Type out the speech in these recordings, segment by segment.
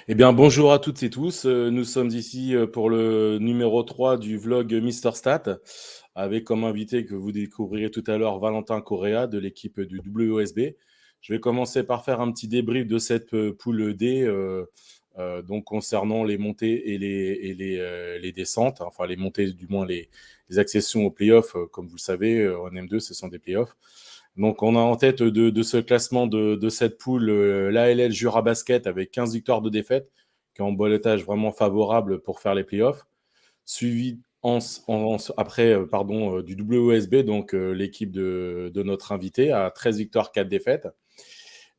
Eh bien, bonjour à toutes et tous. Nous sommes ici pour le numéro 3 du vlog Mister Stat, avec comme invité que vous découvrirez tout à l'heure Valentin Correa de l'équipe du WSB. Je vais commencer par faire un petit débrief de cette poule D, donc concernant les montées et les descentes, enfin les montées, du moins les accessions aux playoffs. Comme vous le savez, en M2, ce sont des playoffs. Donc, on a en tête de ce classement de cette poule l'ALL Jura Basket avec 15 victoires de défaite, qui est en boletage vraiment favorable pour faire les playoffs. Suivi après du WSB, donc l'équipe de notre invité, à 13 victoires, 4 défaites.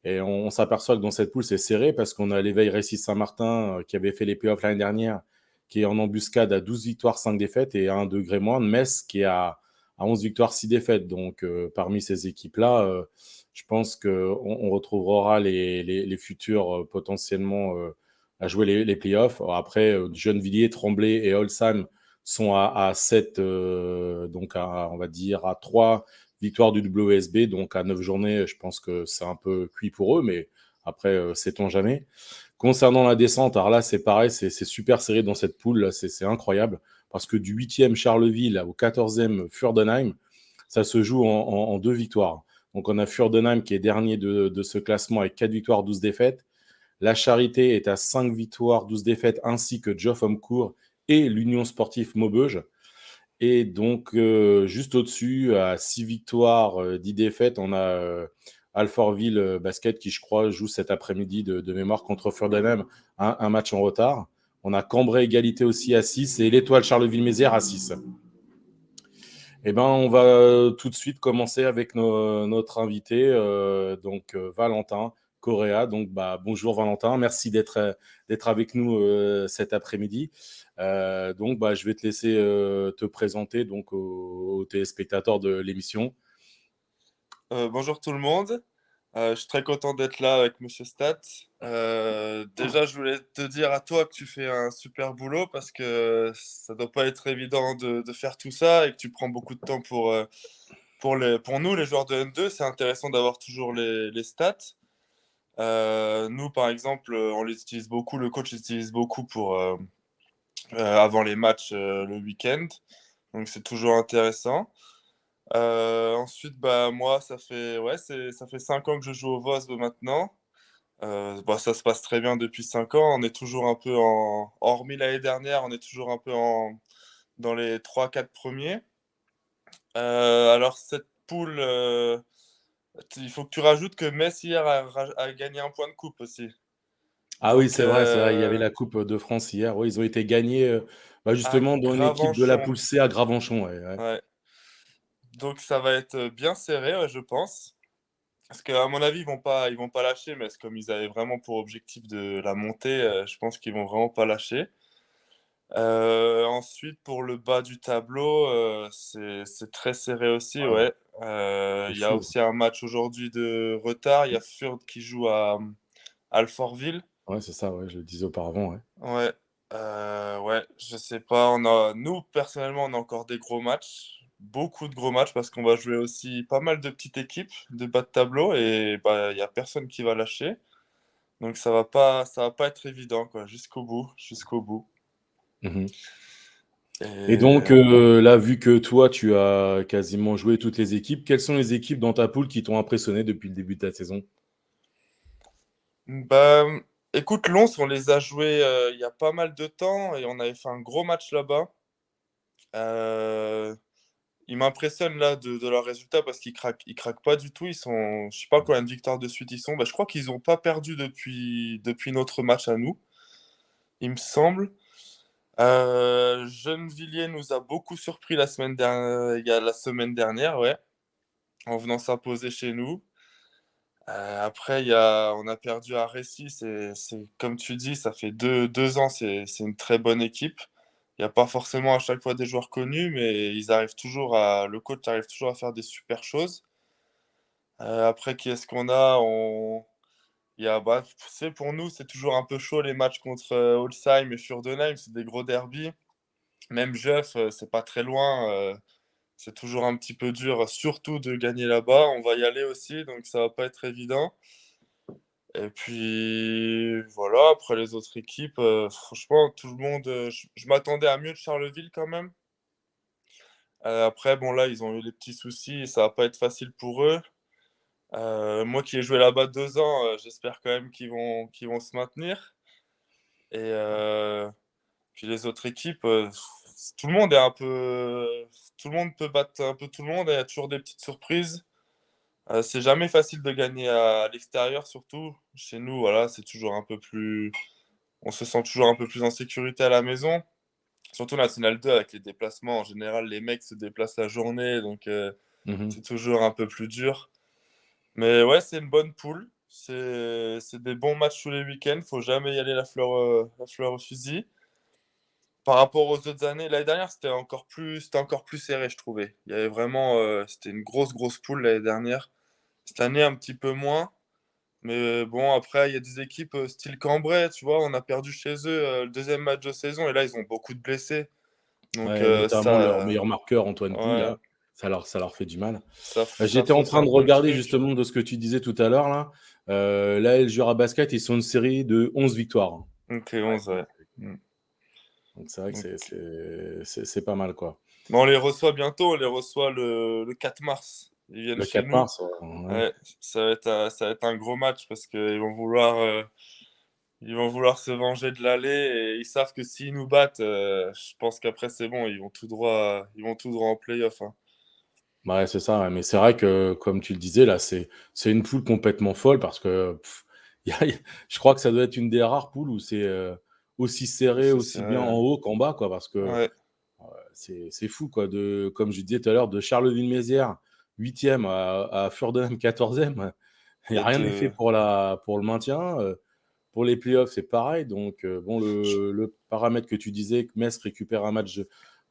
Et on s'aperçoit que dans cette poule, c'est serré parce qu'on a l'éveil Récis Saint-Martin qui avait fait les playoffs l'année dernière, qui est en embuscade à 12 victoires, 5 défaites, et à un degré moins de Metz qui est à 11 victoires, 6 défaites. Donc parmi ces équipes-là, je pense qu'on retrouvera les futurs potentiellement à jouer les playoffs. Après, Gennevilliers, Tremblay et Holsheim sont à 7, donc on va dire à 3 victoire du WSB, donc à 9 journées, je pense que c'est un peu cuit pour eux, mais après, sait-on jamais. Concernant la descente, alors là, c'est pareil, c'est super serré dans cette poule, là, c'est incroyable, parce que du 8e Charleville au 14e Furdenheim, ça se joue en deux victoires. Donc on a Furdenheim qui est dernier de ce classement avec 4 victoires, 12 défaites. La Charité est à 5 victoires, 12 défaites, ainsi que Geoff Omcourt et l'Union sportive Maubeuge. Et donc, juste au-dessus, à 6 victoires, 10 défaites, on a Alfortville Basket qui, je crois, joue cet après-midi de mémoire contre Furdenheim, un match en retard. On a Cambrai égalité aussi à 6 et l'Étoile Charleville-Mézières à 6. Eh ben, on va tout de suite commencer avec notre invité, Valentin Correa. Donc, bonjour Valentin, merci d'être avec nous cet après-midi. Je vais te laisser te présenter donc aux téléspectateurs de l'émission. Bonjour tout le monde. Je suis très content d'être là avec Monsieur Stat. Déjà, je voulais te dire à toi que tu fais un super boulot parce que ça doit pas être évident de faire tout ça et que tu prends beaucoup de temps pour nous, les joueurs de N2. C'est intéressant d'avoir toujours les stats. Nous, par exemple, on les utilise beaucoup. Le coach les utilise beaucoup avant les matchs le week-end. Donc, c'est toujours intéressant. Ensuite, moi, ça fait 5 ans que je joue au VOSB maintenant. Ça se passe très bien depuis 5 ans. On est toujours un peu hormis l'année dernière, on est toujours un peu dans les trois quatre premiers. Alors, cette poule, il faut que tu rajoutes que Metz hier a gagné un point de coupe aussi. Ah oui, Donc, c'est vrai, il y avait la Coupe de France hier. Oui, ils ont été gagnés à justement dans une équipe de la Gravenchon. poule C à Gravenchon. Ouais, ouais. Ouais. Donc, ça va être bien serré, ouais, je pense. Parce qu'à mon avis, ils vont pas lâcher, mais c'est comme ils avaient vraiment pour objectif de la montée, je pense qu'ils vont vraiment pas lâcher. Ensuite, pour le bas du tableau, c'est très serré aussi, Ouais, ouais. c'est Il y a fou. aussi un match aujourd'hui de retard. Il y a Fürth qui joue à Alfortville. Ouais, c'est ça, ouais, je le disais auparavant. Ouais. Ouais, ouais, je sais pas. Nous, personnellement, on a encore des gros matchs. Beaucoup de gros matchs parce qu'on va jouer aussi pas mal de petites équipes de bas de tableau et il y a personne qui va lâcher. Donc ça va pas être évident, quoi, jusqu'au bout, jusqu'au bout. Mhm. Et donc, Et là, vu que toi, tu as quasiment joué toutes les équipes, quelles sont les équipes dans ta poule qui t'ont impressionné depuis le début de ta saison? bah, écoute, Lons, on les a joués il y a pas mal de temps et on avait fait un gros match là-bas. Euh, Ils m'impressionnent là de leurs résultats parce ils craquent pas du tout. Je sais pas combien de victoires de suite ils sont. Bah, je crois qu'ils ont pas perdu depuis notre match à nous, il me semble. Gennevilliers nous a beaucoup surpris il y a la semaine dernière, ouais, en venant s'imposer chez nous. Après, on a perdu à Récy. Comme tu dis, ça fait deux ans, c'est une très bonne équipe. Il n'y a pas forcément à chaque fois des joueurs connus, mais le coach arrive toujours à faire des super choses. Après, qui est-ce qu'on a? Pour nous, c'est toujours un peu chaud les matchs contre Holsheim et Furdenheim. C'est des gros derbies. Même Jeff, c'est pas très loin. C'est toujours un petit peu dur, surtout de gagner là-bas. On va y aller aussi, donc ça va pas être évident. Et puis voilà, après les autres équipes, franchement, tout le monde, je m'attendais à mieux de Charleville quand même. Après, bon, là, ils ont eu des petits soucis et ça va pas être facile pour eux. Moi qui ai joué là-bas 2 ans, j'espère quand même qu'ils vont se maintenir. Et puis les autres équipes, tout le monde est un peu, tout le monde peut battre un peu tout le monde et il y a toujours des petites surprises. C'est jamais facile de gagner à l'extérieur, surtout. Chez nous, voilà, c'est toujours un peu plus, on se sent toujours un peu plus en sécurité à la maison. Surtout National 2 avec les déplacements. En général, les mecs se déplacent la journée, donc Mhm. c'est toujours un peu plus dur. Mais ouais, c'est une bonne poule. C'est des bons matchs tous les week-ends. Faut jamais y aller la fleur au fusil. Par rapport aux autres années, l'année dernière, c'était encore plus serré, je trouvais. Il y avait vraiment, c'était une grosse poule l'année dernière. Cette année, un petit peu moins. Mais bon, après, il y a des équipes style Cambrai, tu vois, on a perdu chez eux le deuxième match de saison et là, ils ont beaucoup de blessés. Donc Ouais, notamment leur ça, meilleur marqueur, Antoine Pouille, ouais, là, ça leur fait du mal. ça J'étais en fausse train un de peu le regarder truc. justement de ce que tu disais tout à l'heure, là. Là, Jura Basket, ils sont une série de 11 victoires. Donc Ouais, 11, ouais. Mm. donc c'est vrai que Donc, c'est pas mal, quoi. mais on les reçoit bientôt, on les reçoit le 4 mars. Ils viennent Le chez 4 nous. mars, ouais. Ouais, ça va être un gros match parce qu'ils vont vouloir se venger de l'aller et ils savent que s'ils nous battent, je pense qu'après c'est bon, ils vont tout droit en play-off, hein. Ouais, c'est ça, ouais, mais c'est vrai que, comme tu le disais, là, c'est une poule complètement folle parce que je crois que ça doit être une des rares poules où c'est aussi serré, Aussi aussi bien en sérieux. haut qu'en bas, quoi, parce que Ouais. c'est fou, quoi. Comme je disais tout à l'heure, de Charleville-Mézières, 8e, à Furdenheim, 14e, il n'y a Et rien n'est fait de... pour le maintien. Pour les playoffs, c'est pareil. Donc, bon, je- le paramètre que tu disais, que Metz récupère un match,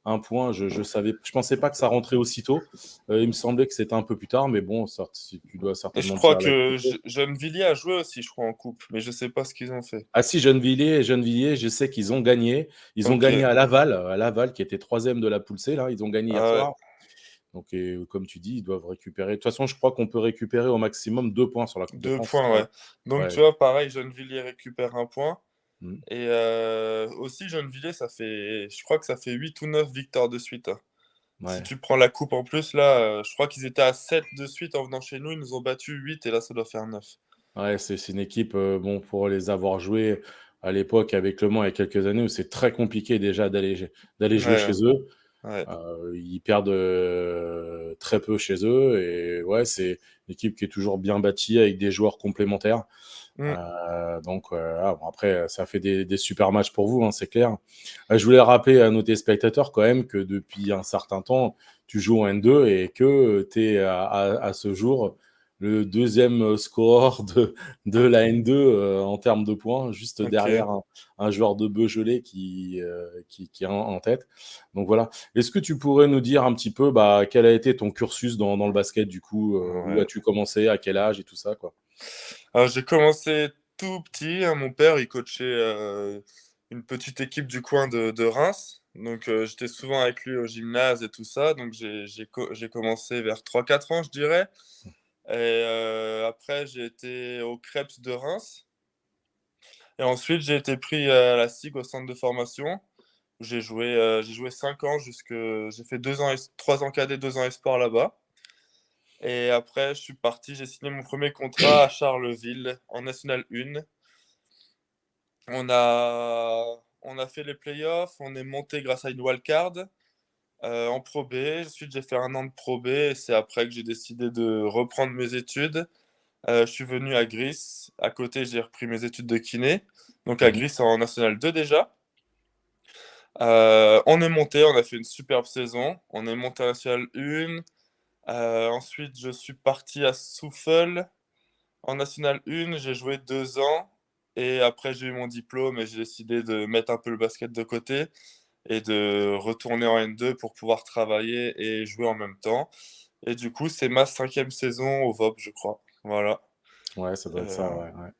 un point, je pensais pas que ça rentrait aussitôt. Il me semblait que c'était un peu plus tard, mais bon, tu dois Et je certainement crois dire que l'actualité. Gennevilliers a joué aussi, je crois, en coupe, mais je sais pas ce qu'ils ont fait. Ah si, Gennevilliers, je sais qu'ils ont gagné. Ils ont Ok. gagné à Laval, qui était troisième de la poule C, là. Ils ont gagné hier Ah ouais. soir. Donc, et, comme tu dis, ils doivent récupérer. De toute façon, je crois qu'on peut récupérer au maximum 2 points sur la Coupe de Deux France. points, ouais. Donc tu Ouais. vois, pareil, Gennevilliers récupère un point. Mm. Et aussi, Gennevilliers, je crois que ça fait 8 ou 9 victoires de suite, hein. Si Ouais. tu prends la coupe en plus, là, je crois qu'ils étaient à 7 de suite en venant chez nous. Ils nous ont battu 8 et là, ça doit faire 9. Ouais, c'est une équipe, bon, pour les avoir joués à l'époque avec Le Mans il y a quelques années, où c'est très compliqué déjà d'aller jouer Ouais, chez eux. ouais. Ils perdent très peu chez eux. Et ouais, c'est une équipe qui est toujours bien bâtie avec des joueurs complémentaires. Mm. Donc, bon, après, ça fait des super matchs pour vous, hein, c'est clair. Je voulais rappeler à nos téléspectateurs quand même que depuis un certain temps, tu joues en N2 et que tu es à ce jour le deuxième scoreur de la N2 en termes de points, juste Ok. derrière un joueur de Beaujolais qui est en tête. Donc voilà. Est-ce que tu pourrais nous dire un petit peu quel a été ton cursus dans le basket du coup, où Ouais. as-tu commencé, à quel âge et tout ça, quoi? Alors, j'ai commencé tout petit, hein. Mon père, il coachait une petite équipe du coin de Reims. Donc, j'étais souvent avec lui au gymnase et tout ça. Donc, j'ai commencé vers 3 4 ans, je dirais. Et après, j'ai été au Crêpes de Reims. Et ensuite, j'ai été pris à la SIG, au centre de formation. J'ai joué 5 ans j'ai fait 2 ans, 3 ans cadet, 2 ans espoir là-bas. Et après, je suis parti, j'ai signé mon premier contrat à Charleville en National 1. On a fait les playoffs, on est monté grâce à une wildcard en Pro B. Ensuite, j'ai fait un an de Pro B et c'est après que j'ai décidé de reprendre mes études. Je suis venu à Gris. À côté, j'ai repris mes études de kiné. Donc à Mhm. Gris en National 2 déjà. On est monté, on a fait une superbe saison. On est monté à National 1. Ensuite, je suis parti à Souffle en National 1. J'ai joué 2 ans. Et après, j'ai eu mon diplôme et j'ai décidé de mettre un peu le basket de côté et de retourner en N2 pour pouvoir travailler et jouer en même temps. Et du coup, c'est ma 5e saison au VOP, je crois. Voilà. Ouais, ça doit être ça, Euh, ouais, ouais.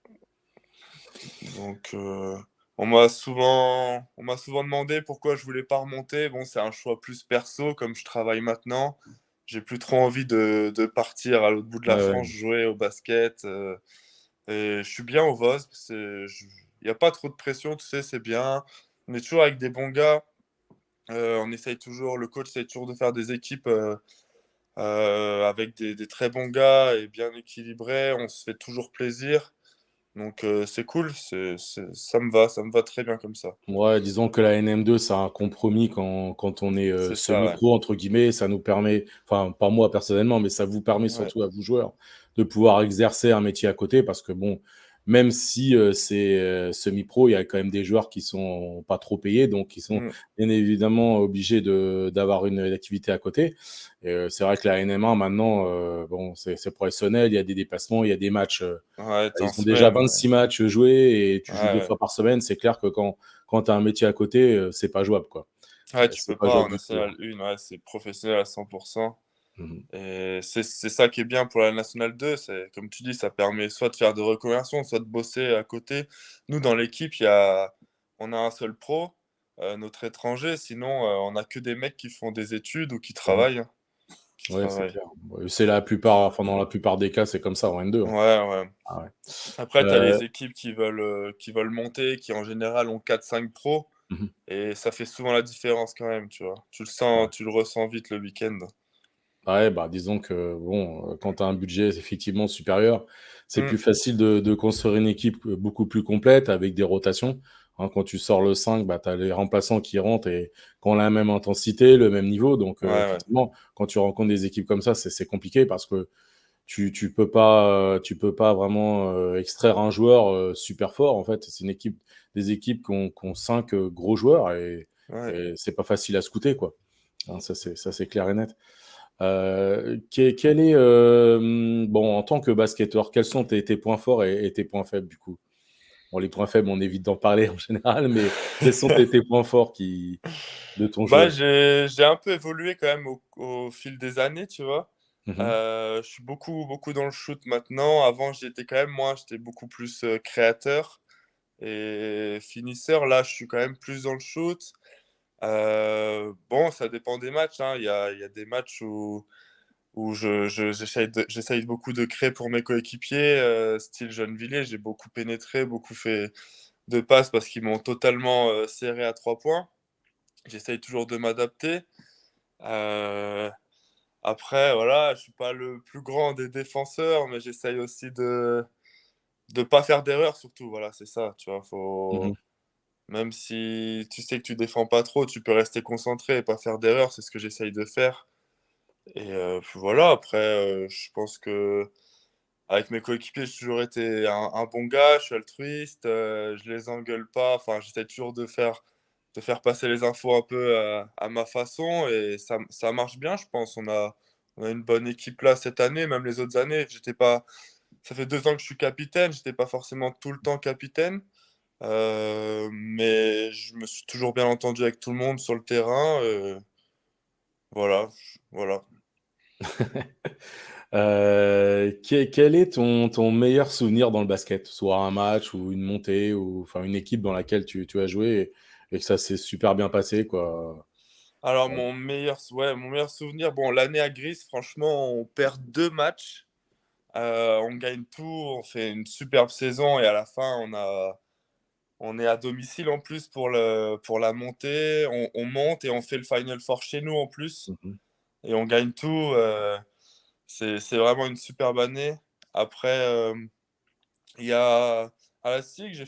donc, on m'a souvent demandé pourquoi je voulais pas remonter. Bon, c'est un choix plus perso, comme je travaille maintenant. J'ai plus trop envie de partir à l'autre bout de la Ouais, France ouais. jouer au basket. Et je suis bien au VOS. Il n'y a pas trop de pression, tu sais, c'est bien. On est toujours avec des bons gars. On essaye toujours, le coach essaye toujours de faire des équipes avec des très bons gars et bien équilibrés. On se fait toujours plaisir. Donc c'est cool, ça me va très bien comme ça. Ouais, disons que la NM2, c'est un compromis quand on est C'est ça, ouais. semi-pro, entre guillemets. Ça nous permet, enfin, pas moi personnellement, mais ça vous permet Ouais. surtout à vous joueurs de pouvoir exercer un métier à côté parce que, bon, même si c'est semi-pro, il y a quand même des joueurs qui sont pas trop payés, donc ils sont Mm. bien évidemment obligés d'avoir une activité à côté. Et, c'est vrai que la NM1, maintenant, bon, c'est professionnel, il y a des déplacements, il y a des matchs. Ouais, t'es en Ils ont déjà semaine. 26 matchs joués et tu joues deux Ouais, fois par semaine. C'est clair que quand tu as un métier à côté, c'est pas jouable, quoi. ouais, tu C'est peux pas pas jouable en du tout, National hein. 1, ouais, c'est professionnel à 100%. Mmh. Et c'est ça qui est bien pour la National 2, c'est comme tu dis, ça permet soit de faire de reconversion, soit de bosser à côté. Nous, dans l'équipe, on a un seul pro, notre étranger, sinon on a que des mecs qui font des études ou qui Mmh. travaillent, hein, qui Ouais, c'est travaillent. clair. Ouais, c'est la plupart, enfin, dans la plupart des cas, c'est comme ça en N2, Ouais, hein. ouais. Ah ouais. Après, tu as Heu, les équipes qui veulent monter, qui en général ont 4 5 pros, mmh et ça fait souvent la différence quand même, tu vois. Ouais. Tu le ressens vite le week-end. Ouais, bah, disons que bon, quand tu as un budget effectivement supérieur, c'est Mm. plus facile de construire une équipe, beaucoup plus complète avec des rotations. Hein, quand tu sors le 5, bah, tu as les remplaçants qui rentrent et qui ont la même intensité, le même niveau. Donc, Ouais, ouais. effectivement, quand tu rencontres des équipes comme ça, c'est compliqué parce que tu peux pas vraiment, extraire un joueur, super fort, en fait. C'est une équipe des équipes qui ont 5, gros joueurs Ouais. et c'est pas facile à scouter, quoi. Hein, ça c'est clair et net. Quel est, bon, en tant que basketteur, quels sont tes points forts et tes points faibles, du coup? Bon, les points faibles, on évite d'en parler en général, mais quels sont tes points forts de ton Bah, jeu? j'ai un peu évolué quand même au fil des années, tu vois. Mmh mh. Je suis beaucoup dans le shoot maintenant. Avant, j'y étais quand même moins, j'étais beaucoup plus créateur et finisseur. Là, je suis quand même plus dans le shoot. Bon, ça dépend des matchs, hein. Il y a des matchs où j'essaye beaucoup de créer pour mes coéquipiers, style Gennevilliers. J'ai beaucoup pénétré, beaucoup fait de passes parce qu'ils m'ont totalement serré à 3 points. J'essaye toujours de m'adapter. Euh, Après, voilà, je suis pas le plus grand des défenseurs, mais j'essaye aussi de pas faire d'erreur surtout. Voilà, c'est ça, tu vois. Mmh. Même si tu sais que tu défends pas trop, tu peux rester concentré et pas faire d'erreur. C'est ce que j'essaye de faire. Et puis voilà, après, je pense que avec mes coéquipiers, j'ai toujours été un bon gars, je suis altruiste, je les engueule pas. Enfin, j'essaie toujours de faire passer les infos un peu à ma façon et ça marche bien, je pense. On a une bonne équipe là cette année, même les autres années. J'étais pas, ça fait 2 ans que je suis capitaine, j'étais pas forcément tout le temps capitaine, mais je me suis toujours bien entendu avec tout le monde sur le terrain. Voilà, voilà. Quel est ton meilleur souvenir dans le basket? Soit un match ou une montée ou enfin une équipe dans laquelle tu as joué et que ça s'est super bien passé, quoi? Alors mon meilleur souvenir, bon, l'année à Gris, franchement, on perd 2 matchs, on gagne tout, on fait une superbe saison et à la fin, on est à domicile en plus pour la montée. On monte et on fait le Final Four chez nous en plus Mmh. et on gagne tout, c'est vraiment une superbe année. Après, il y a à la SIG,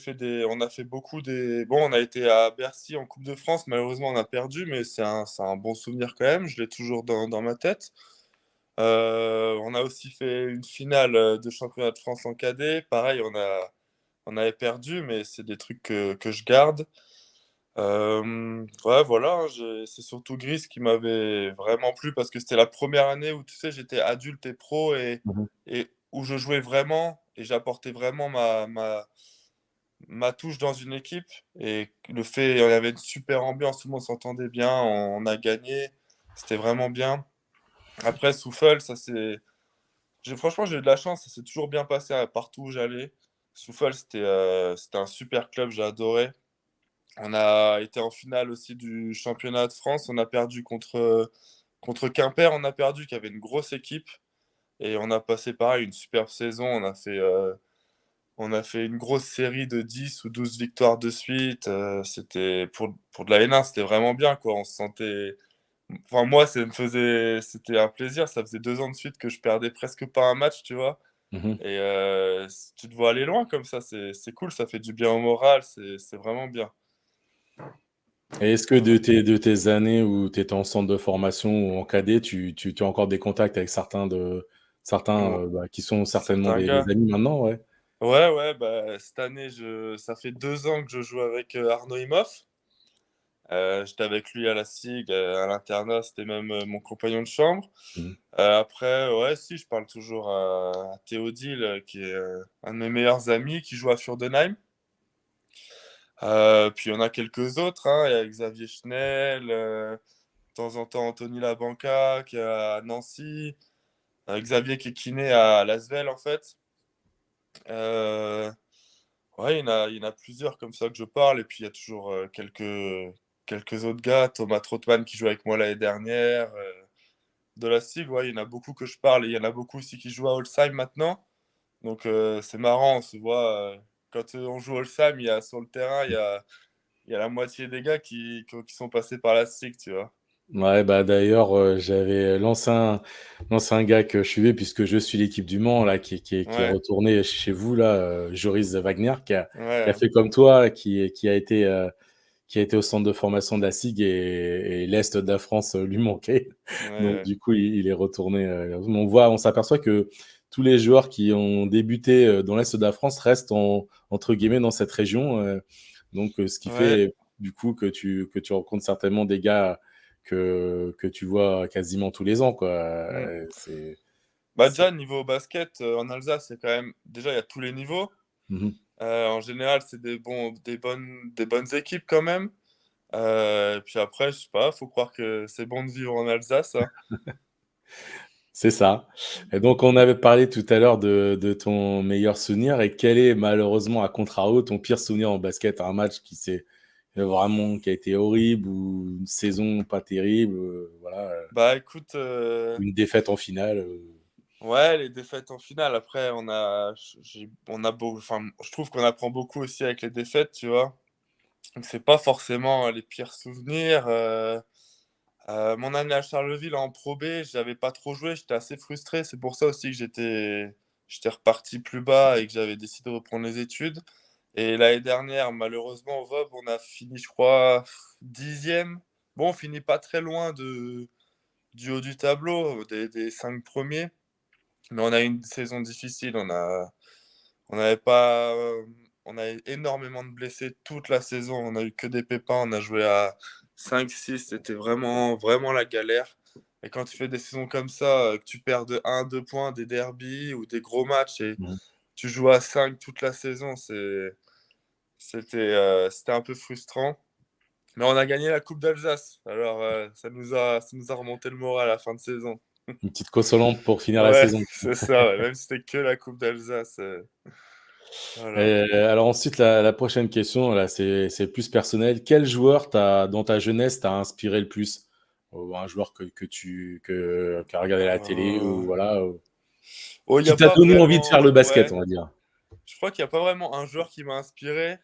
on a fait beaucoup des bon, on a été à Bercy en Coupe de France, malheureusement, on a perdu, mais c'est un bon souvenir quand même, je l'ai toujours dans ma tête. On a aussi fait une finale, de championnat de France en cadet. Pareil, on avait perdu, mais c'est des trucs que je garde. Ouais, voilà, hein, c'est surtout Gris qui m'avait vraiment plu parce que c'était la première année où, tu sais, j'étais adulte et pro Mmh. et où je jouais vraiment et j'apportais vraiment ma touche dans une équipe et le fait il y avait une super ambiance, tout le monde s'entendait bien, on a gagné, c'était vraiment bien. Après Souffle, ça c'est franchement, j'ai eu de la chance, ça s'est toujours bien passé partout où j'allais. Souffle, c'était un super club, j'ai adoré. On a été en finale aussi du championnat de France. On a perdu contre Quimper. On a perdu, qui avait une grosse équipe. Et on a passé pareil une superbe saison. On a fait une grosse série de 10 ou 12 victoires de suite. C'était pour de la N1, c'était vraiment bien, quoi. On se sentait. Enfin, moi, c'était un plaisir. Ça faisait 2 ans de suite que je perdais presque pas un match, tu vois. Mhm. Et tu te vois aller loin comme ça, c'est cool, ça fait du bien au moral, c'est vraiment bien. Et est-ce que de tes années où tu étais en centre de formation ou en cadet, tu as encore des contacts avec certains Oh, qui sont certainement certains des gars. amis maintenant, ouais? Ouais, ouais, bah, cette année, ça fait 2 ans que je joue avec Arnaud Imhoff. J'étais avec lui à la SIG, à l'internat, c'était même mon compagnon de chambre. Mhm. Après, ouais, si, je parle toujours à Théodile, qui est un de mes meilleurs amis, qui joue à Furdenheim. Puis on a quelques autres, hein. Il y a Xavier Schnell, de temps en temps Anthony Labanca, qui est à Nancy, Xavier qui est kiné à Lasvel, en fait. Euh, ouais, il y en a plusieurs comme ça que je parle. Et puis il y a toujours quelques autres gars, Thomas Trottmann qui joue avec moi l'année dernière. De la SIG, ouais, il y en a beaucoup que je parle. Et il y en a beaucoup aussi qui jouent à Holsheim maintenant. Donc c'est marrant, on se voit. Quand on joue Holsheim, sur le terrain, il y a la moitié des gars qui sont passés par la SIG, tu vois. Ouais, bah d'ailleurs, j'avais l'ancien gars que je suivais, puisque je suis l'équipe du Mans, là, qui est Ouais, retourné chez vous, là, Joris Wagner, qui a ouais, fait comme toi, qui a été au centre de formation de la SIG et l'Est de la France lui manquait. ouais, Donc, ouais. du coup, il est retourné. On s'aperçoit que tous les joueurs qui ont débuté dans l'Est de la France restent entre guillemets dans cette région. Donc, ce qui Ouais, fait du coup que tu rencontres certainement des gars que tu vois quasiment tous les ans, quoi. mm. Bah C'est... déjà, niveau basket, en Alsace, c'est quand même. Déjà, il y a tous les niveaux. Mhm. En général, c'est des bonnes équipes quand même. Puis après, je sais pas, faut croire que c'est bon de vivre en Alsace, hein. C'est ça. Et donc, on avait parlé tout à l'heure de ton meilleur souvenir. Et quel est, malheureusement, à contrario, ton pire souvenir en basket? Un match qui a été horrible, ou une saison pas terrible, voilà, Bah écoute, une défaite en finale. ouais, les défaites en finale. Après, enfin, je trouve qu'on apprend beaucoup aussi avec les défaites, tu vois. Donc c'est pas forcément les pires souvenirs. Mon année à Charleville en Pro B, j'avais pas trop joué, j'étais assez frustré. C'est pour ça aussi que j'étais reparti plus bas et que j'avais décidé de reprendre les études. Et l'année dernière, malheureusement, au VOB, on a fini, je crois, 10e. Bon, on finit pas très loin du haut du tableau, des 5 premiers. Mais on a eu une saison difficile. On avait pas, on a eu énormément de blessés toute la saison. On a eu que des pépins. On a joué à 5-6. C'était vraiment, vraiment la galère. Et quand tu fais des saisons comme ça, que tu perds de 1-2 points, des derbies ou des gros matchs et Mhm. tu joues à 5 toute la saison, c'était un peu frustrant. Mais on a gagné la Coupe d'Alsace. Alors, ça nous a remonté le moral à la fin de saison. Une petite consolante pour finir la Ouais, saison. c'est ça. Ouais. Même si c'était que la Coupe d'Alsace. Voilà. Alors ensuite, la prochaine question, là, c'est plus personnel. Quel joueur dans ta jeunesse t'a inspiré le plus? Ou un joueur qui a regardé la télé, Euh, ou voilà, Oh, il n'y qui a t'a pas donné envie de faire vraiment. le basket, Ouais. on va dire. Je crois qu'il n'y a pas vraiment un joueur qui m'a inspiré.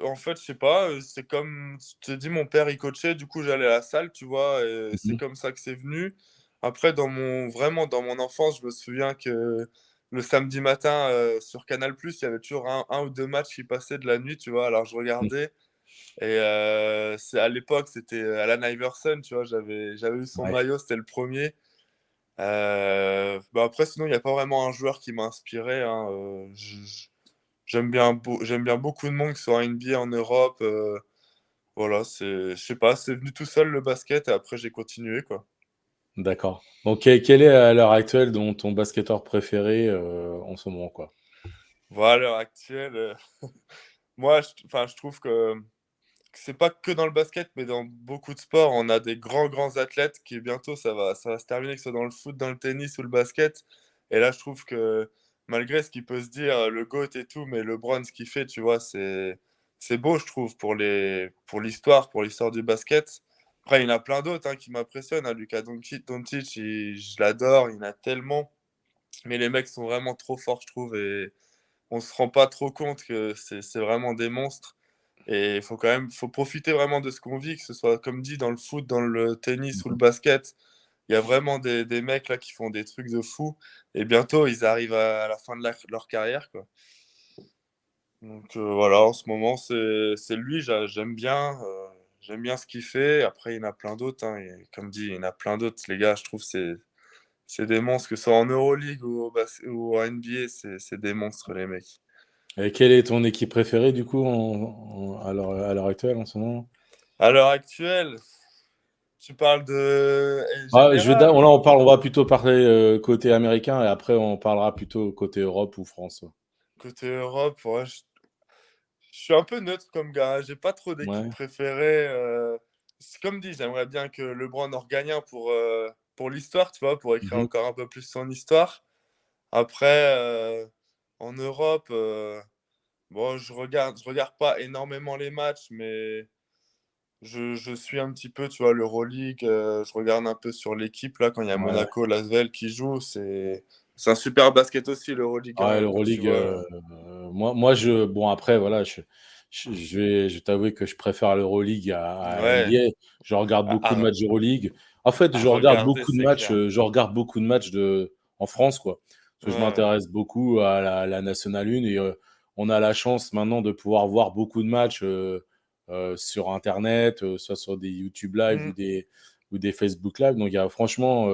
En fait, je sais pas. C'est comme. Je te dis, mon père, il coachait. Du coup, j'allais à la salle, tu vois. Et c'est Mhm. comme ça que c'est venu. Après, vraiment, dans mon enfance, je me souviens que le samedi matin, sur Canal+, il y avait toujours un ou deux matchs qui passaient de la nuit, tu vois. Alors, je regardais. Et à l'époque, c'était Allen Iverson, tu vois. J'avais eu son Ouais, maillot, c'était le premier. Bah après, sinon, il n'y a pas vraiment un joueur qui m'a inspiré, hein. J'aime bien beaucoup de monde qui sont en NBA en Europe. Voilà, je sais pas, c'est venu tout seul le basket et après j'ai continué, quoi. d'accord. Donc, quel est à l'heure actuelle ton basketteur préféré en ce moment, quoi? Voilà, à l'heure actuelle, moi, enfin, je trouve que c'est pas que dans le basket, mais dans beaucoup de sports, on a des grands, grands athlètes qui bientôt ça va se terminer, que ce soit dans le foot, dans le tennis ou le basket. Et là, je trouve que malgré ce qu'il peut se dire, le GOAT et tout, mais LeBron, ce qu'il fait, tu vois, c'est beau, je trouve, pour l'histoire du basket. Après, il y en a plein d'autres, hein, qui m'impressionnent, hein. Luka Doncic, je l'adore, il y en a tellement. Mais les mecs sont vraiment trop forts, je trouve. Et on se rend pas trop compte que c'est vraiment des monstres. Et il faut quand même faut profiter vraiment de ce qu'on vit, que ce soit, comme dit, dans le foot, dans le tennis ou le Mhm. basket. Il y a vraiment des mecs là qui font des trucs de fou. Et bientôt, ils arrivent à la fin de leur carrière, quoi. Donc voilà, en ce moment, c'est lui, j'aime bien ce qu'il fait. Après, il y en a plein d'autres, hein, et comme dit, il y en a plein d'autres. Les gars, je trouve c'est des monstres, que ce soit en Euroleague ou en NBA, c'est des monstres, les mecs. Et quelle est ton équipe préférée, du coup, à l'heure actuelle, en ce moment? À l'heure actuelle, tu parles de Ah, général là, ou on va plutôt parler côté américain et après, on parlera plutôt côté Europe ou France. côté Europe? Ouais, je suis un peu neutre comme gars. J'ai pas trop d'équipe Ouais. préférée. C'est comme dit, j'aimerais bien que LeBron en regagne un pour l'histoire, tu vois, pour écrire Mhm. encore un peu plus son histoire. Après, en Europe, bon, je regarde pas énormément les matchs, mais je suis un petit peu, tu vois, l'Euroleague. Je regarde un peu sur l'équipe là quand il y a Ouais. Monaco, Lasvel qui joue. C'est un super basket aussi, l'Euroleague, Ouais, hein, quand tu l'Euroleague, vois. bon, après, voilà, je vais t'avouer que je préfère l'Euroleague à Ouais, NBA. Je regarde beaucoup de à, matchs d'Euroleague. En fait, à regarder, c'est clair. je regarde beaucoup de matchs en France, quoi. Parce que je Ouais. m'intéresse beaucoup à la Nationale 1 et on a la chance maintenant de pouvoir voir beaucoup de matchs sur Internet, soit sur des YouTube Live Mm, ou des Facebook Live. Donc, franchement,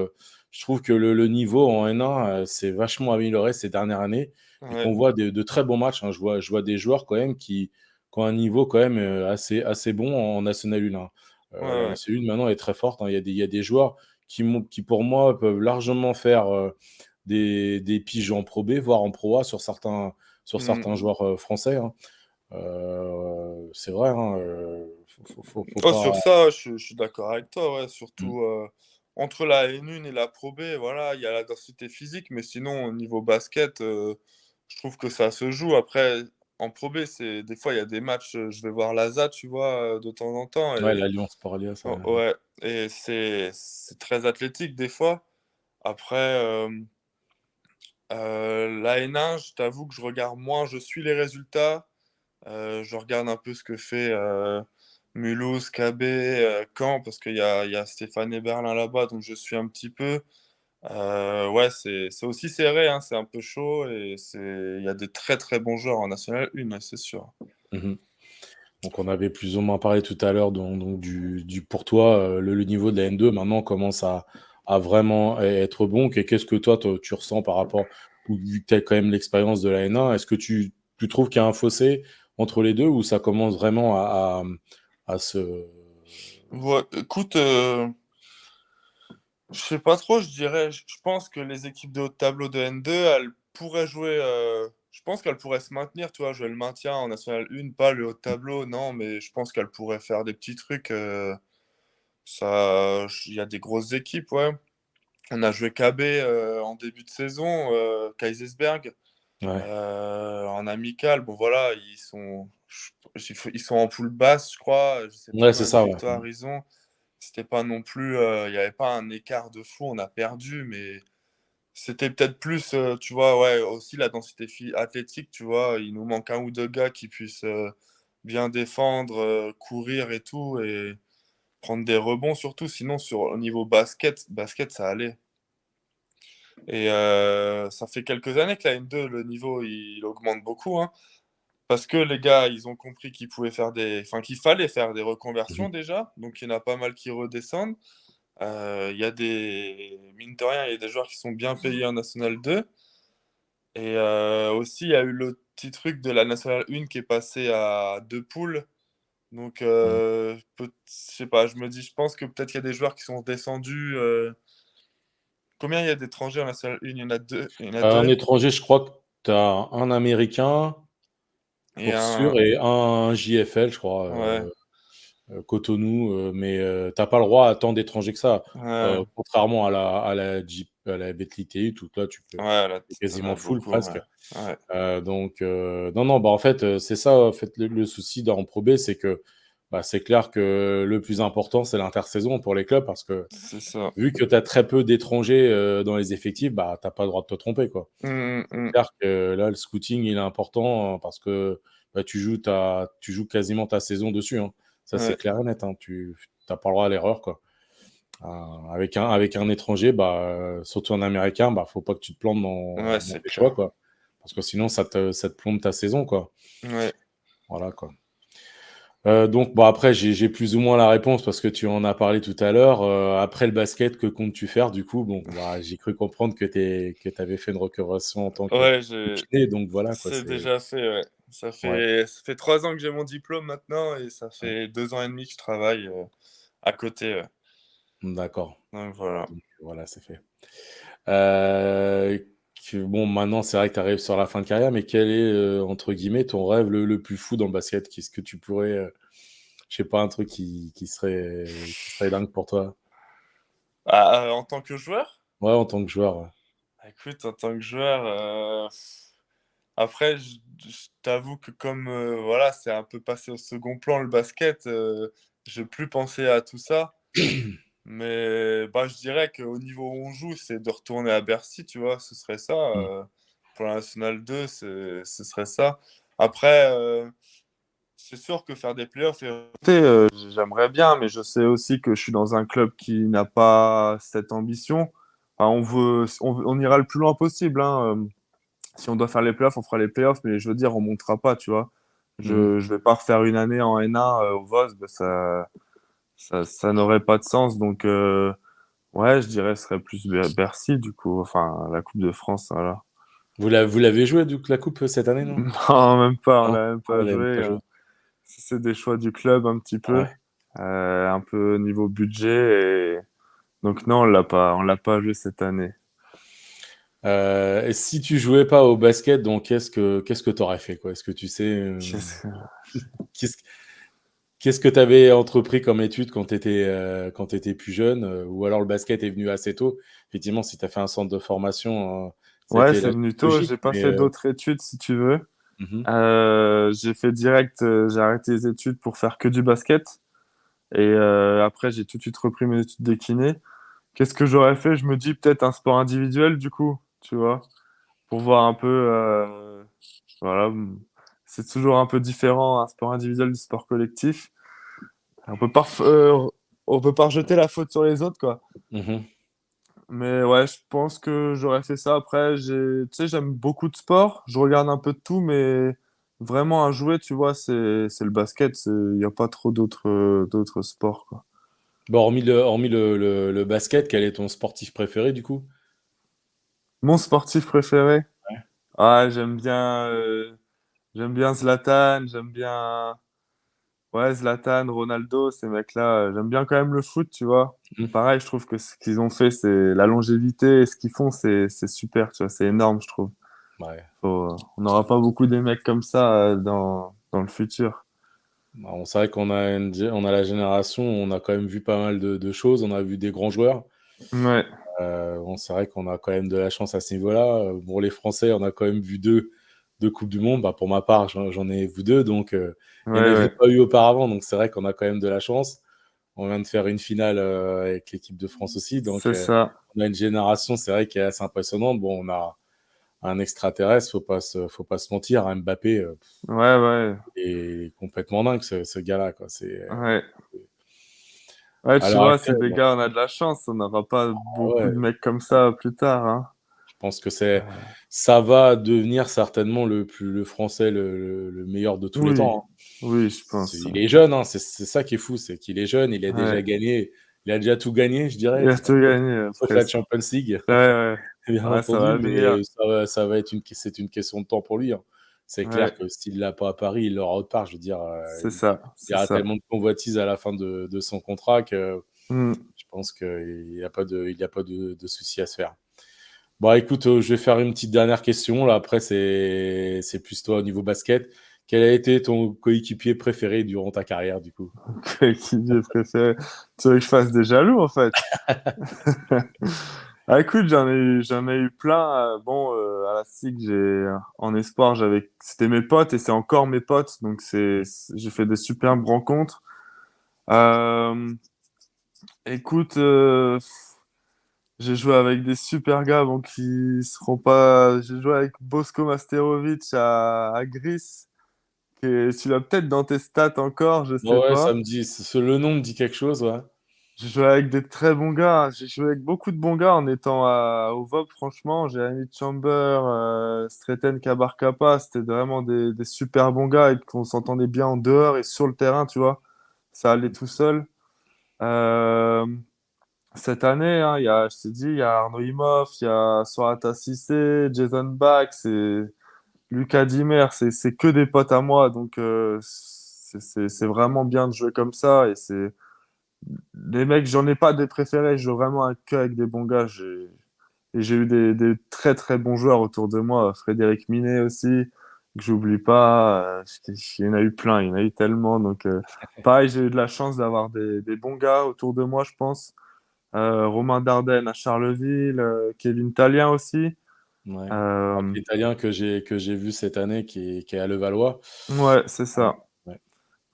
je trouve que le niveau en N1 s'est vachement amélioré ces dernières années et ouais, qu'on voit de très bons matchs, hein. Je vois des joueurs quand même qui ont un niveau quand même assez bon en National 1, hein. ouais, La ouais. National 1 maintenant est très forte, hein. Il y a des joueurs qui, pour moi, peuvent largement faire des piges en Pro B, voire en Pro A sur Mm. certains joueurs français, hein. C'est vrai, hein, faut Oh, pas. sur ça, je suis d'accord avec toi, ouais. Mm. Surtout entre la N1 et la Pro B, voilà, il y a la densité physique, mais sinon, au niveau basket, je trouve que ça se joue. Après, en Pro B, des fois, il y a des matchs, je vais voir l'ASA, tu vois, de temps en temps, Ouais, et l'Alliance Sport Alias, oh, ouais. ouais, et c'est très athlétique des fois. Après, la N1, je t'avoue que je regarde moins, je suis les résultats. Je regarde un peu ce que fait Mulhouse, KB, Caen, parce qu'il y a Stéphane Berlin là-bas, donc je suis un petit peu. Ouais, c'est aussi serré, hein, c'est un peu chaud et il y a des très très bons joueurs en National 1, ouais, c'est sûr. Mhm. Donc, on avait plus ou moins parlé tout à l'heure pour toi, le niveau de la N2 maintenant commence à vraiment être bon. Qu'est-ce que toi, tu ressens par rapport, ou vu que tu as quand même l'expérience de la N1, est-ce que tu trouves qu'il y a un fossé entre les deux ou ça commence vraiment à se. Ouais, écoute, je sais pas trop, je dirais, je pense que les équipes de haut de tableau de N2, elles pourraient jouer. Je pense qu'elles pourraient se maintenir, tu vois, jouer le maintien en National 1, pas le haut de tableau, non, mais je pense qu'elles pourraient faire des petits trucs. Il y a des grosses équipes, ouais. On a joué KB en début de saison, Kaisersberg, Ouais, en amical. Bon, voilà, ils sont en poule basse, je crois. Je sais pas ouais, c'est combien de ça, ouais. victoires ils ont. C'était pas non plus, il n'y avait pas un écart de fou. On a perdu, mais c'était peut-être plus, tu vois, ouais, aussi la densité athlétique, tu vois. Il nous manque un ou deux gars qui puissent bien défendre, courir et tout, et prendre des rebonds surtout. Sinon, au niveau basket, ça allait. Et ça fait quelques années que la N2, le niveau, il augmente beaucoup, hein, parce que les gars, ils ont compris qu'il fallait faire des reconversions Mhm. déjà. Donc, il y en a pas mal qui redescendent. Il y a mine de rien, il y a des joueurs qui sont bien payés en National 2. Et aussi, il y a eu le petit truc de la National 1 qui est passé à deux poules. Donc, Ouais. je sais pas, je pense que peut-être qu'il y a des joueurs qui sont descendus. Combien il y a d'étrangers en National 1? Il y en a deux. Il y en a Un deux. étranger, je crois que tu as un Américain Et pour sûr et un JFL, je crois. ouais, Cotonou, mais t'as pas le droit à tant d'étrangers que ça. ouais, Contrairement à la Betclic, tout là, tu peux ouais, là, c'est t'en as quasiment full beaucoup, ouais. presque. Ouais. Donc, non, non, bah en fait, c'est ça, en fait, le souci en Pro B, c'est que bah, c'est clair que le plus important, c'est l'intersaison pour les clubs parce que C'est ça. vu que tu as très peu d'étrangers dans les effectifs, bah, tu n'as pas le droit de te tromper, quoi. C'est Mm. clair que là, le scouting, il est important parce que bah, tu joues quasiment ta saison dessus, hein. Ça, c'est Ouais, clair et net, hein. Tu n'as pas le droit à l'erreur, quoi. Avec un étranger, bah, surtout un Américain, bah, faut pas que tu te plantes ouais, dans c'est tes choix, clair. quoi. Parce que sinon, ça te plombe ta saison, quoi. Ouais. Voilà, quoi. Donc, bon, après, j'ai plus ou moins la réponse parce que tu en as parlé tout à l'heure. Après le basket, que comptes-tu faire, du coup? Bon, bah, j'ai cru comprendre que avais fait une reconversion en tant Ouais, que kiné, donc voilà, quoi. c'est déjà fait, ouais. Ouais, Ça fait 3 ans que j'ai mon diplôme maintenant et ça ouais, fait 2 ans et demi que je travaille, à côté, ouais. d'accord. Donc voilà. Donc, voilà, c'est fait. Bon, maintenant, c'est vrai que tu arrives sur la fin de carrière, mais quel est, entre guillemets, ton rêve le plus fou dans le basket? Qu'est-ce que tu pourrais, je sais pas, un truc qui serait dingue pour toi? Ah, en tant que joueur? Ouais, en tant que joueur, ouais. Écoute, en tant que joueur, après je t'avoue que comme, voilà, c'est un peu passé au second plan le basket, je vais plus penser à tout ça. Mais bah, je dirais qu'au niveau où on joue, c'est de retourner à Bercy, tu vois? Ce serait ça, Mmh. pour la nationale 2, ce serait ça. Après, c'est sûr que faire des playoffs et remonter, j'aimerais bien, mais je sais aussi que je suis dans un club qui n'a pas cette ambition. Enfin, on ira le plus loin possible, hein, si on doit faire les playoffs, on fera les playoffs, mais je veux dire, on montera pas, tu vois? Mmh. Je vais pas refaire une année en N1, au VOS, bah, ça n'aurait pas de sens donc ouais, je dirais ce serait plus Bercy du coup, enfin la Coupe de France, voilà. Vous l'avez joué, du coup, la coupe, cette année, non? Non, même pas, on Non? l'a même Ah, pas vous l'avez joué, pas joué? c'est des choix du club un petit Ah peu, ouais. un peu niveau budget et donc non, on l'a pas joué cette année. Et si tu jouais pas au basket, donc qu'est-ce que tu aurais fait, quoi? Est-ce que tu sais, Qu'est-ce qu'est-ce qu'est-ce que tu avais entrepris comme étude quand tu étais plus jeune? Ou alors le basket est venu assez tôt? Effectivement, si tu as fait un centre de formation, ça a Ouais, été c'est la venu suite tôt, logique, j'ai pas mais fait d'autres études si tu veux. mmh. J'ai fait direct, j'ai arrêté les études pour faire que du basket et après j'ai tout de suite repris mes études de kiné. Qu'est-ce que j'aurais fait? Je me dis peut-être un sport individuel du coup, tu vois, pour voir un peu, voilà, c'est toujours un peu différent un sport individuel du sport collectif. On peut pas, on peut pas rejeter la faute sur les autres, quoi. Mmh. Mais ouais, je pense que j'aurais fait ça. Après, tu sais, j'aime beaucoup de sport. Je regarde un peu de tout, mais vraiment à jouer, tu vois, c'est le basket. Il n'y a pas trop d'autres sports, quoi. Bon, hormis le basket, quel est ton sportif préféré, du coup? Mon sportif préféré? Ouais. Ah, j'aime bien Zlatan, j'aime bien, ouais, Zlatan, Ronaldo, ces mecs-là. J'aime bien quand même le foot, tu vois. Mmh. Pareil, je trouve que ce qu'ils ont fait, c'est la longévité et ce qu'ils font, c'est super, tu vois. C'est énorme, je trouve. Ouais. On n'aura pas beaucoup des mecs comme ça dans le futur. Bah, c'est vrai on a la génération où on a quand même vu pas mal de choses. On a vu des grands joueurs. Ouais, Bon, c'est vrai qu'on a quand même de la chance à ce niveau-là. Bon, les Français, on a quand même vu deux Coupes du Monde. Bah, pour ma part, j'en ai vu deux, donc il n'y en ouais, avait ouais. pas eu auparavant. Donc c'est vrai qu'on a quand même de la chance. On vient de faire une finale avec l'équipe de France aussi. Donc C'est ça. on a une génération, c'est vrai, qui est assez impressionnante. Bon, on a un extraterrestre, faut pas se mentir, hein. Mbappé Ouais, ouais, est complètement dingue, ce gars-là, quoi. ouais. Ouais, À tu l'heure vois, c'est actuelle, des gars, on a de la chance. On n'aura pas ah beaucoup ouais, de mecs comme ça plus tard, hein. je pense que ça va devenir certainement le français le meilleur de tous les Oui, temps, hein. oui, je pense. Il est jeune, hein, c'est ça qui est fou, c'est qu'il est jeune, il a déjà Ouais. gagné, il a déjà tout gagné, je Il dirais, a tout gagné, sauf la presque. Champions League, Ouais, ouais. bien Ouais, ça entendu, va venir. mais ça va être c'est une question de temps pour lui, hein. C'est Ouais, clair que s'il l'a pas à Paris, il l'aura autre part. Je veux dire, c'est ça, il y c'est aura ça. tellement de convoitises à la fin de son contrat que Hmm. je pense qu'il y a pas de souci à se faire. Bon, écoute, je vais faire une petite dernière question. Là, après, c'est plus toi au niveau basket. Quel a été ton coéquipier préféré durant ta carrière, du coup? Coéquipier préféré. Tu veux que je fasse des jaloux, en fait? Ah, écoute, j'en ai eu plein. Bon, à la SIG, en espoir, c'était mes potes et c'est encore mes potes. Donc, j'ai fait des superbes rencontres. Euh, Écoute, j'ai joué avec des super gars, bon, qui seront pas. J'ai joué avec Bosko Masterovic à Gris, tu l'as peut-être dans tes stats encore, je sais Ouais, ça pas. me dit, le nom me dit quelque chose, ouais. J'ai joué avec des très bons gars. J'ai joué avec beaucoup de bons gars en étant au VOP, franchement. Jeremy Chamber, Streten Kabarkapa, c'était vraiment des super bons gars et qu'on s'entendait bien en dehors et sur le terrain, tu vois. Ça allait tout seul. Euh, Cette année, hein, je t'ai dit, il y a Arnaud Imhoff, il y a Sorata Cissé, Jason Bax et Lucas Dimer. C'est que des potes à moi, donc c'est vraiment bien de jouer comme ça. Et c'est les mecs, j'en ai pas des préférés, je joue vraiment que avec des bons gars. Et j'ai eu des très très bons joueurs autour de moi. Frédéric Minet aussi, que j'oublie pas. Il y en a eu plein, il y en a eu tellement. Donc pareil, j'ai eu de la chance d'avoir des bons gars autour de moi, je pense. Romain Dardenne à Charleville, Kevin Talien aussi. Ouais. Alors, Euh, l'italien que j'ai vu cette année qui est à Levallois. ouais, c'est ça. Ouais.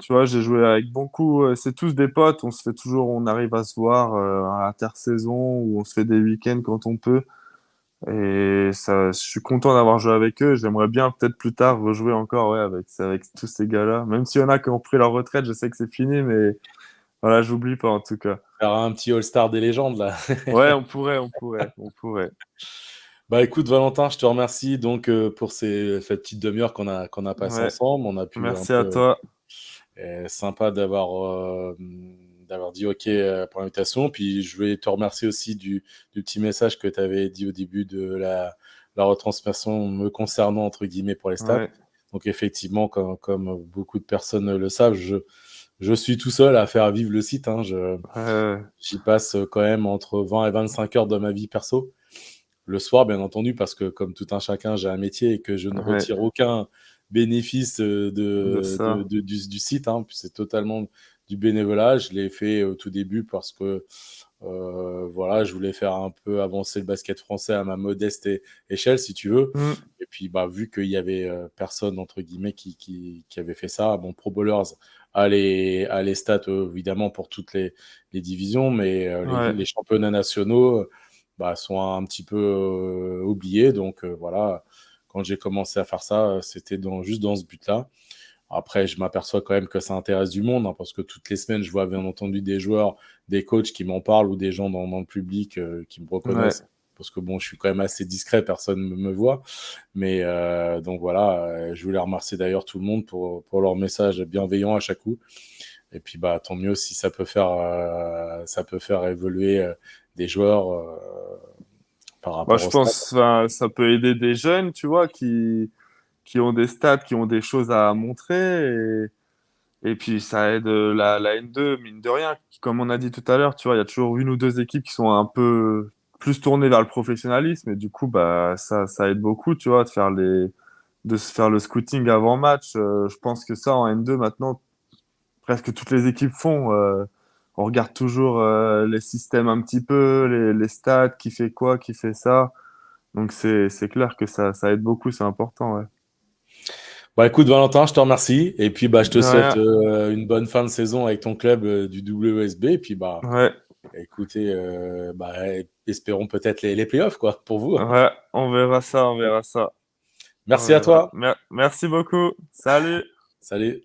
Tu vois, j'ai joué avec beaucoup. C'est tous des potes. On se fait toujours, on arrive à se voir à l'intersaison ou on se fait des week-ends quand on peut. Et ça, je suis content d'avoir joué avec eux. J'aimerais bien peut-être plus tard rejouer encore, ouais, avec tous ces gars-là. Même s'il y en a qui ont pris leur retraite, je sais que c'est fini, mais voilà, j'oublie pas en tout cas. Faire un petit All-Star des légendes, là. Ouais, on pourrait. Bah écoute, Valentin, je te remercie donc pour cette petite demi-heure qu'on a passée Ouais, ensemble. On a pu un merci à peu. toi. Sympa d'avoir dit OK pour l'invitation. Puis je voulais te remercier aussi du petit message que tu avais dit au début de la retransmission me concernant, entre guillemets, pour les stats. Ouais, Donc effectivement, comme beaucoup de personnes le savent, je suis tout seul à faire vivre le site, hein. ouais, J'y passe quand même entre 20 et 25 heures de ma vie perso. Le soir, bien entendu, parce que comme tout un chacun, j'ai un métier et que je ne ouais, retire aucun bénéfice de ça. du site, hein. Puis c'est totalement du bénévolat. Je l'ai fait au tout début parce que voilà, je voulais faire un peu avancer le basket français à ma modeste échelle, si tu veux. Hmm, Et puis, bah, vu qu'il y avait personne, entre guillemets, qui avait fait ça, bon, Pro Bowlers a les stats, évidemment, pour toutes les divisions, mais ouais, les championnats nationaux bah, sont un petit peu oubliés. Donc, voilà, quand j'ai commencé à faire ça, c'était juste dans ce but-là. Après, je m'aperçois quand même que ça intéresse du monde, hein, parce que toutes les semaines, je vois bien entendu des joueurs, des coachs qui m'en parlent ou des gens dans le public qui me ouais, reconnaissent. Parce que bon, je suis quand même assez discret, personne ne me voit. Mais donc voilà, je voulais remercier d'ailleurs tout le monde pour leur message bienveillant à chaque coup. Et puis bah tant mieux si ça peut faire évoluer des joueurs par Moi, rapport je au stade. pense, enfin, ça peut aider des jeunes, tu vois, qui ont des stats, qui ont des choses à montrer. Et puis, ça aide la N2, mine de rien. Comme on a dit tout à l'heure, tu vois, il y a toujours une ou deux équipes qui sont un peu plus tournées vers le professionnalisme. Et du coup, bah, ça aide beaucoup, tu vois, de se faire le scouting avant match. Je pense que ça, en N2, maintenant, presque toutes les équipes font. On regarde toujours les systèmes un petit peu, les stats, qui fait quoi, qui fait ça. Donc c'est clair que ça aide beaucoup, c'est important, ouais. Bah écoute Valentin, je te remercie. Et puis bah je te De souhaite rien. une bonne fin de saison avec ton club du WSB. Et puis bah Ouais, écoutez, bah, espérons peut-être les playoffs quoi pour vous. ouais, on verra ça, on verra ça. On Merci à verra. toi. Merci beaucoup. Salut. Salut.